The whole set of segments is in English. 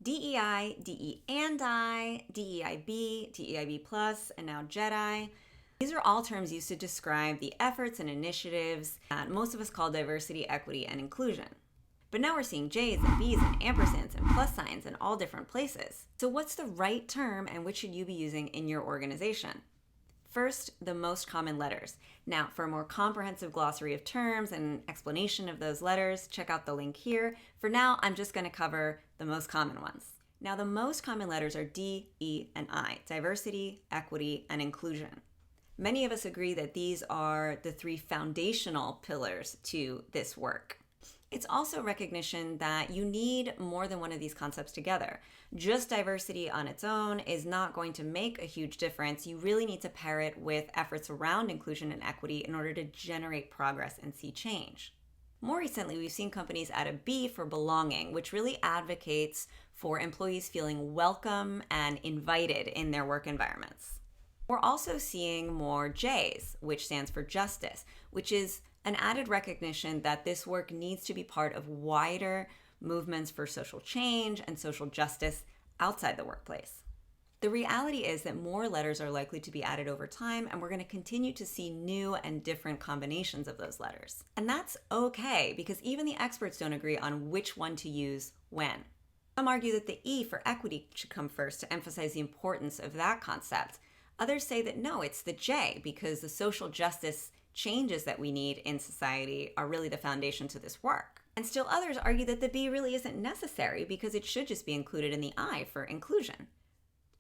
DEI, DE&I, DEIB, DEIB+, and now JEDI. These are all terms used to describe the efforts and initiatives that most of us call diversity, equity, and inclusion. But now we're seeing J's and B's and ampersands and plus signs in all different places. So what's the right term and which should you be using in your organization? First, the most common letters. Now, for a more comprehensive glossary of terms and explanation of those letters, check out the link here. For now, I'm just going to cover the most common ones. Now, the most common letters are D, E, and I, diversity, equity, and inclusion. Many of us agree that these are the three foundational pillars to this work. It's also recognition that you need more than one of these concepts together. Just diversity on its own is not going to make a huge difference. You really need to pair it with efforts around inclusion and equity in order to generate progress and see change. More recently, we've seen companies add a B for belonging, which really advocates for employees feeling welcome and invited in their work environments. We're also seeing more J's, which stands for justice, which is an added recognition that this work needs to be part of wider movements for social change and social justice outside the workplace. The reality is that more letters are likely to be added over time, and we're going to continue to see new and different combinations of those letters. And that's okay, because even the experts don't agree on which one to use when. Some argue that the E for equity should come first to emphasize the importance of that concept. Others say that no, it's the J, because the social justice changes that we need in society are really the foundation to this work. And still others argue that the B really isn't necessary because it should just be included in the I for inclusion.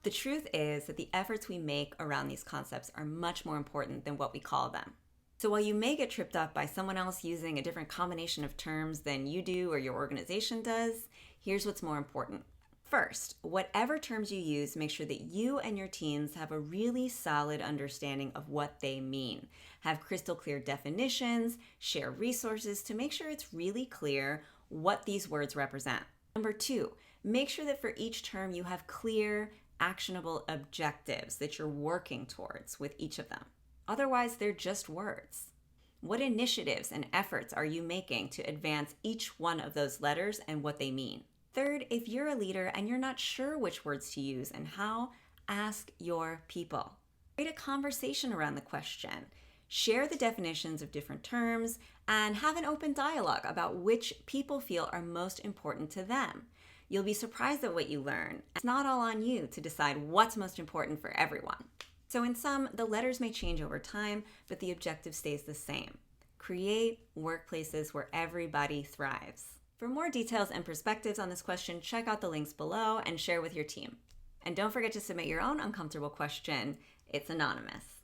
The truth is that the efforts we make around these concepts are much more important than what we call them. So while you may get tripped up by someone else using a different combination of terms than you do or your organization does, here's what's more important. First, whatever terms you use, make sure that you and your teams have a really solid understanding of what they mean. Have crystal clear definitions, share resources to make sure it's really clear what these words represent. Number two, make sure that for each term you have clear, actionable objectives that you're working towards with each of them. Otherwise, they're just words. What initiatives and efforts are you making to advance each one of those letters and what they mean? Third, if you're a leader and you're not sure which words to use and how, ask your people. Create a conversation around the question. Share the definitions of different terms and have an open dialogue about which people feel are most important to them. You'll be surprised at what you learn. It's not all on you to decide what's most important for everyone. So in sum, the letters may change over time, but the objective stays the same. Create workplaces where everybody thrives. For more details and perspectives on this question, check out the links below and share with your team. And don't forget to submit your own uncomfortable question. It's anonymous.